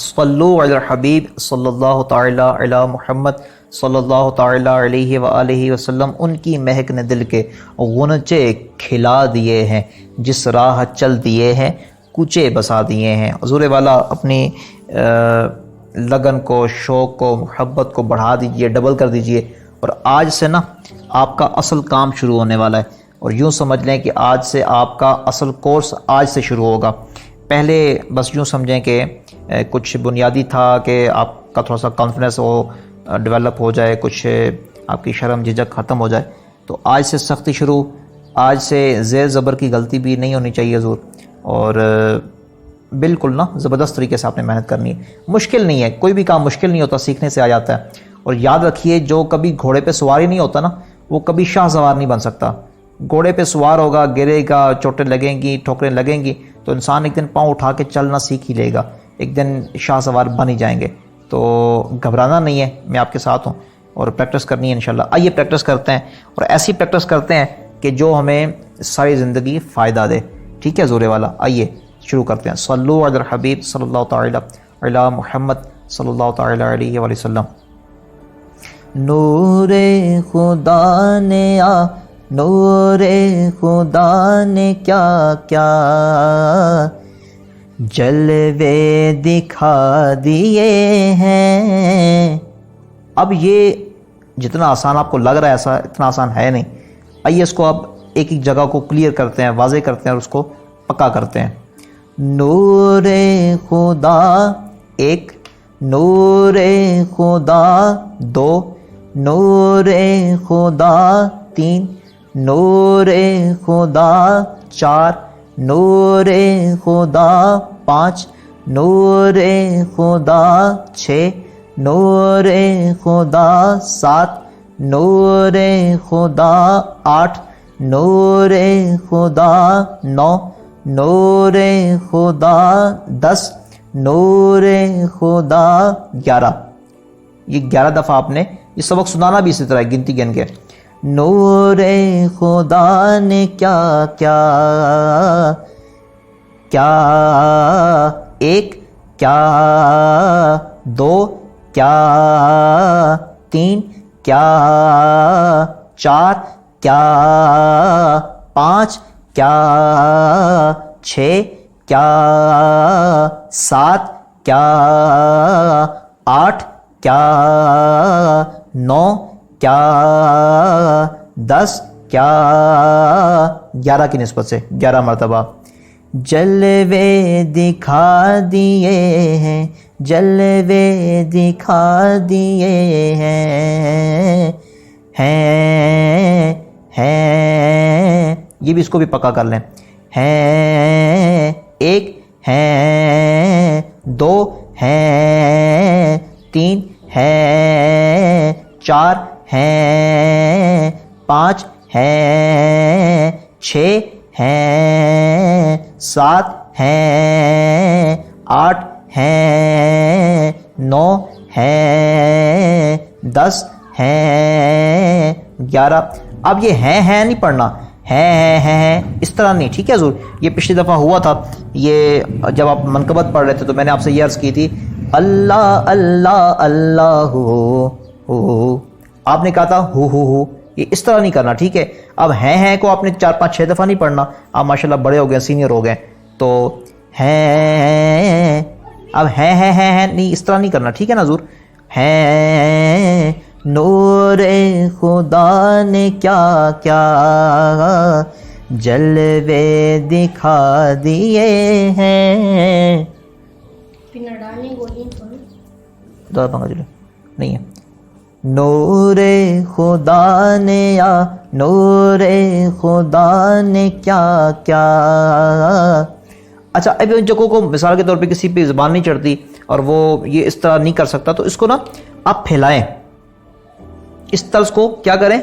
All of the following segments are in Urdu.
صلو علی الحبیب صلی اللہ تعالی علی محمد صلی اللہ تعالی علیہ وآلہ وسلم۔ ان کی مہک نے دل کے غنچے کھلا دیے ہیں، جس راہ چل دیے ہیں کوچے بسا دیے ہیں۔ حضور والا اپنی لگن کو، شوق کو، محبت کو بڑھا دیجئے، ڈبل کر دیجئے، اور آج سے نا آپ کا اصل کام شروع ہونے والا ہے، اور یوں سمجھ لیں کہ آج سے آپ کا اصل کورس آج سے شروع ہوگا۔ پہلے بس یوں سمجھیں کہ کچھ بنیادی تھا کہ آپ کا تھوڑا سا کانفیڈنس وہ ڈیولپ ہو جائے، کچھ آپ کی شرم جھجک ختم ہو جائے، تو آج سے سختی شروع، آج سے زیر زبر کی غلطی بھی نہیں ہونی چاہیے حضور، اور بالکل نا زبردست طریقے سے آپ نے محنت کرنی ہے۔ مشکل نہیں ہے، کوئی بھی کام مشکل نہیں ہوتا، سیکھنے سے آ جاتا ہے۔ اور یاد رکھیے جو کبھی گھوڑے پہ سوار ہی نہیں ہوتا نا، وہ کبھی شاہ سوار نہیں بن سکتا۔ گھوڑے پہ سوار ہوگا، گرے گا، چوٹیں لگیں گی، ٹھوکریں لگیں گی، تو انسان ایک دن پاؤں اٹھا کے چلنا سیکھ ہی لے گا، ایک دن شاہ سوار بن ہی جائیں گے۔ تو گھبرانا نہیں ہے، میں آپ کے ساتھ ہوں، اور پریکٹس کرنی ہے انشاءاللہ۔ آئیے پریکٹس کرتے ہیں، اور ایسی پریکٹس کرتے ہیں کہ جو ہمیں ساری زندگی فائدہ دے، ٹھیک ہے زورے والا؟ آئیے شروع کرتے ہیں۔ صلو علی الحبیب صلی اللہ تعالی علی محمد صلی اللہ تعالی علیہ وآلہ وسلم۔ نور خدا نے نور خدا نے کیا کیا جلوے دکھا دیے ہیں۔ اب یہ جتنا آسان آپ کو لگ رہا ہے ایسا اتنا آسان ہے نہیں۔ آئیے اس کو اب ایک ایک جگہ کو کلیئر کرتے ہیں، واضح کرتے ہیں، اور اس کو پکا کرتے ہیں۔ نور خدا ایک، نور خدا دو، نور خدا تین، نور خدا چار، نور خدا پانچ، نور خدا چھ، نور خدا سات، نور خدا آٹھ، نور خدا نو، نور خدا دس، نور خدا گیارہ۔ یہ 11 دفعہ آپ نے یہ سبق سنانا بھی اسی طرح گنتی گن کے۔ نور خدا نے کیا کیا کیا ایک، کیا دو، کیا تین، کیا چار، کیا پانچ، کیا چھ، کیا سات، کیا آٹھ، کیا نو، کیا 10، کیا 11 کی نسبت سے 11 مرتبہ۔ جلوے دکھا دیے ہیں، جلوے دکھا دیے ہیں، یہ بھی اس کو بھی پکا کر لیں۔ ہیں ایک، ہیں دو، ہیں تین، ہیں چار، ہیں پانچ، ہیں چھ، ہیں سات، ہیں آٹھ، ہیں نو، ہیں 10، ہیں 11۔ اب یہ ہیں نہیں پڑھنا، ہیں اس طرح نہیں، ٹھیک ہے حضور؟ یہ پچھلی دفعہ ہوا تھا، یہ جب آپ منقبت پڑھ رہے تھے تو میں نے آپ سے یہ عرض کی تھی اللہ اللہ اللہ ہو، آپ نے کہا تھا ہو، یہ اس طرح نہیں کرنا، ٹھیک ہے؟ اب ہیں کو آپ نے 4 5 6 دفعہ نہیں پڑھنا، آپ ماشاءاللہ بڑے ہو گئے، سینئر ہو گئے، تو ہیں اب ہیں نہیں، اس طرح نہیں کرنا، ٹھیک ہے نا حضور؟ ہیں نور خدا نے کیا کیا جلوے دکھا دیے ہیں۔ نہیں ہے۔ نور خدا نے نور خدا نے کیا کیا۔ اچھا اب ان جگہوں کو مثال کے طور پہ کسی پہ زبان نہیں چڑھتی اور وہ یہ اس طرح نہیں کر سکتا، تو اس کو نا آپ پھیلائیں، اس طرز کو کیا کریں؟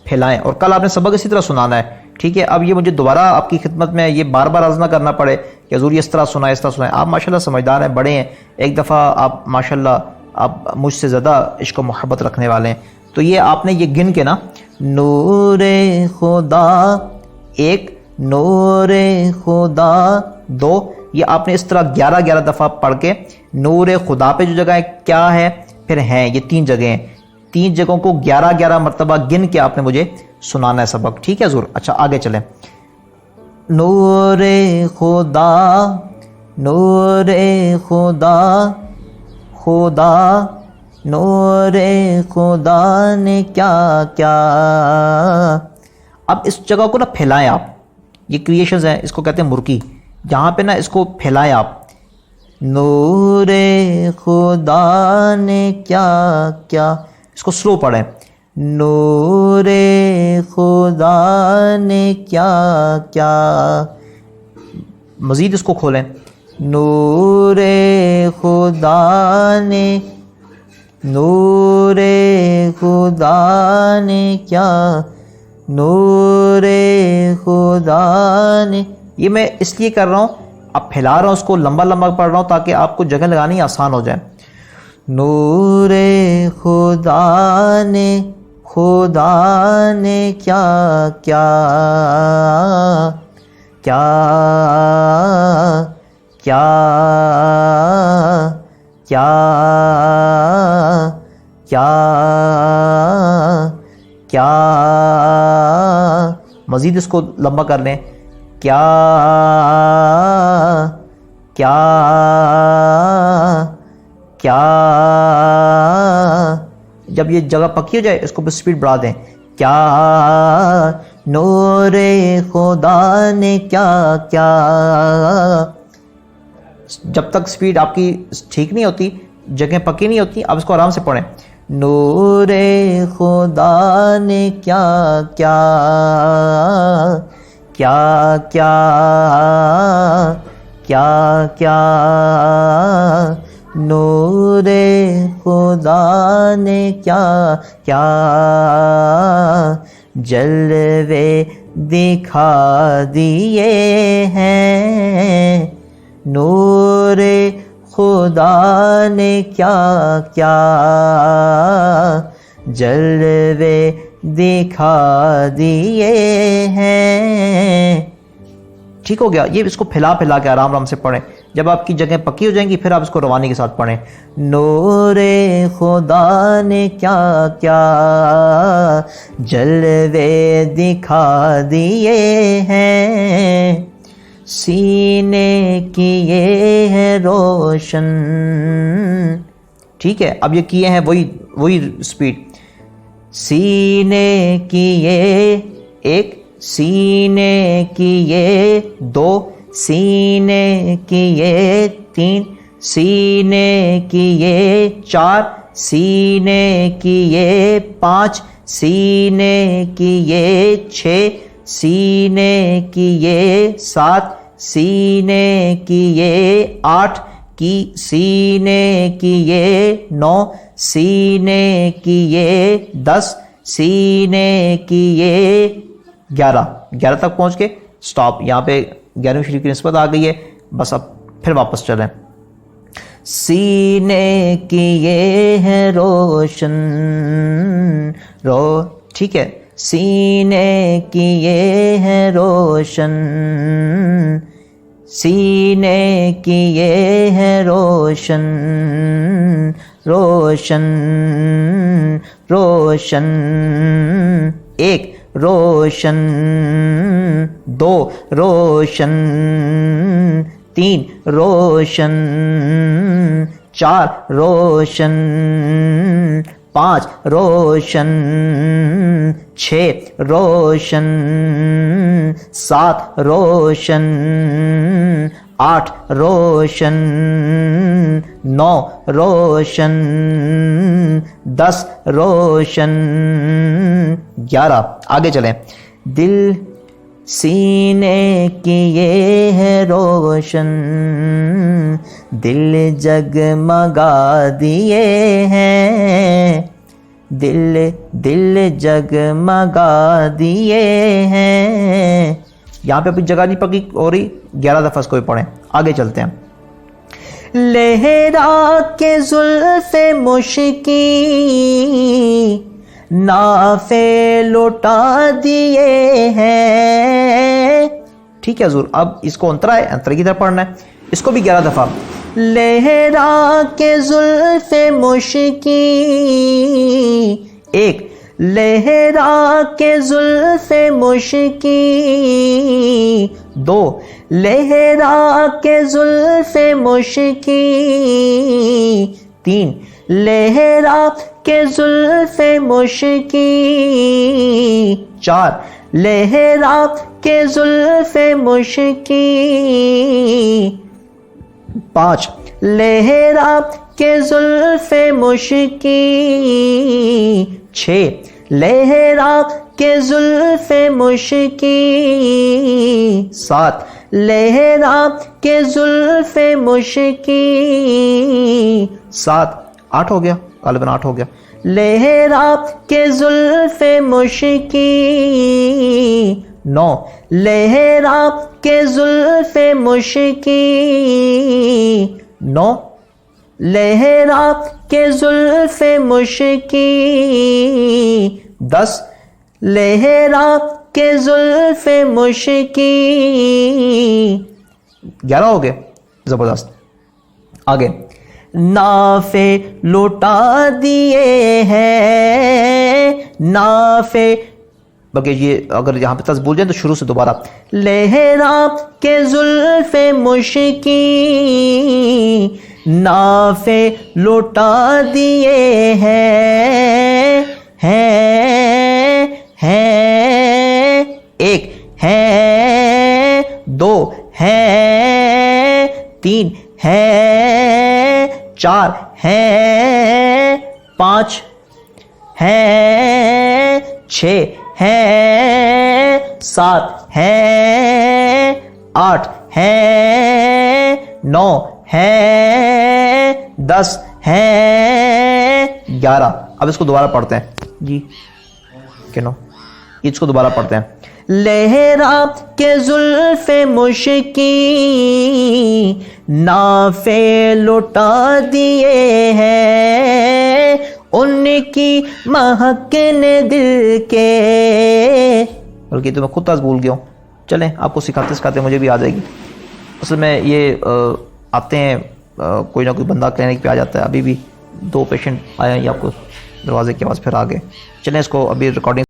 پھیلائیں، اور کل آپ نے سبق اسی طرح سنانا ہے، ٹھیک ہے؟ اب یہ مجھے دوبارہ آپ کی خدمت میں یہ بار بار عرض نہ کرنا پڑے کہ حضور اس طرح سنائیں، اس طرح سنائیں۔ آپ ماشاءاللہ سمجھدار ہیں، بڑے ہیں، ایک دفعہ آپ ماشاءاللہ آپ مجھ سے زیادہ عشق و محبت رکھنے والے ہیں، تو یہ آپ نے یہ گن کے نا نور خدا ایک، نور خدا دو، یہ آپ نے اس طرح 11 دفعہ پڑھ کے نور خدا پہ جو جگہ ہے کیا ہے پھر ہیں، یہ 3 جگہیں ہیں، 3 جگہوں کو 11 مرتبہ گن کے آپ نے مجھے سنانا ہے سبق، ٹھیک ہے حضور؟ اچھا آگے چلیں. نور خدا، نور خدا، خدا نور خدا نے کیا کیا. اب اس جگہ کو نا پھیلائیں آپ، یہ کریشنز ہیں، اس کو کہتے ہیں مرکی، یہاں پہ نا اس کو پھیلائیں آپ. نور خدا نے کیا کیا، اس کو سلو پڑھیں. نور خدا نے کیا کیا. مزید اس کو کھولیں. نور خدا نے، نور خدا نے کیا، نور خدا نے. یہ میں اس لیے کر رہا ہوں، اب پھیلا رہا ہوں، اس کو لمبا لمبا پڑھ رہا ہوں تاکہ آپ کو جگہ لگانی آسان ہو جائے. نور خدا نے، خدا نے کیا کیا کیا کیا کیا کیا کیا. مزید اس کو لمبا کر لیں. کیا کیا کیا. جب یہ جگہ پکی ہو جائے اس کو بھی سپیڈ بڑھا دیں. کیا نور خدا نے کیا کیا. جب تک سپیڈ آپ کی ٹھیک نہیں ہوتی، جگہیں پکی نہیں ہوتی، اب اس کو آرام سے پڑھیں. نور خدا نے کیا کیا کیا کیا کیا کیا. نور خدا نے کیا کیا. جلوے دکھا دیے ہیں، نور خدا نے کیا کیا. جلوے دکھا دیے ہیں. ٹھیک ہو گیا. یہ اس کو پھیلا پھیلا کے آرام آرام سے پڑھیں. جب آپ کی جگہیں پکی ہو جائیں گی پھر آپ اس کو روانی کے ساتھ پڑھیں. نور خدا نے کیا کیا، جلوے دکھا دیے ہیں، سینے کیے ہیں روشن. ٹھیک ہے، اب یہ کیے ہیں وہی سپیڈ. سینے کیے 1، سینے کیے 2، سینے کیے 3، سینے کیے 4، سینے کیے 5، سینے کیے 6، سینے کیے 7، سینے کیے 8، سینے کیے 9، سینے کیے 10، سینے کیے 11 تک پہنچ کے سٹاپ. یہاں پہ 11ویں شریف کی نسبت آ گئی ہے. بس اب پھر واپس چلیں. سینے کیے ہیں روشن ٹھیک ہے، سینے کیے ہیں روشن، سینے کیے ہیں روشن، روشن روشن. 1 روشن، 2 روشن، 3 روشن، 4 روشن، 5 روشن، 6 روشن، 7 روشن، 8 روشن، 9 روشن، 10 روشن، 11. آگے چلیں. دل سینے کیے ہیں روشن، دل جگمگا دیے ہیں، دل جگمگا دیے ہیں. یہاں پہ کوئی جگہ نہیں پکی ہو رہی، 11 دفعہ اس کو بھی پڑھیں. آگے چلتے ہیں. لہرا کے زلف مشکی نافے لوٹا دیے ہیں. ٹھیک ہے حضور. اب اس کو انترا ہے, انترے کی طرف پڑھنا ہے. اس کو بھی 11 دفعہ. لہرا کے زلف مشکی, ایک. لہرا کے زلف مشکی, دو. لہرا کے زلف مشکی, تین. لہرا کے زلف مشکی, چار. لہرا کے زلف مشکی, پانچ. لہرا کے زلف مشکی, چھ. لہرا کے زلف مشکی, سات. لہرا کے زلف مشکی, سات. 8 ہو گیا, غالباً 8 ہو گیا. لہرا کے زلف مشکی, 9. لہرا کے زلف مشکی, 9. لہرا کے زلف مشکی, 10. لہرا کے زلف مشکی, 11 ہو گئے. زبردست. آگے. نافے لوٹا دیے ہیں, نافے, بلکہ یہ اگر یہاں پہ تس بھول جائیں تو شروع سے دوبارہ. لہرا کے زلف مشکی, نافے لوٹا دیے ہیں, ایک. ہیں, دو. ہیں, تین. ہیں, چار. ہیں, پانچ. ہیں, چھ. ہیں, سات. ہیں, آٹھ. ہیں, 9. ہیں, 10. ہیں, 11. اب اس کو دوبارہ پڑھتے ہیں جی. کنو اس کو دوبارہ پڑھتے ہیں. لہرا کے زلف مشکی, نافے لوٹا دیے ہیں, ان کی مہک نے دل کے, بلکہ تو میں خود تاز بھول گیا ہوں. چلیں آپ کو سکھاتے سکھاتے مجھے بھی آ جائے گی. اصل میں یہ آتے ہیں کوئی نہ کوئی بندہ کلینک پہ آ جاتا ہے. ابھی بھی 2 پیشنٹ آئے ہیں آپ کو دروازے کے پاس, پھر آگے. چلیں اس کو ابھی ریکارڈنگ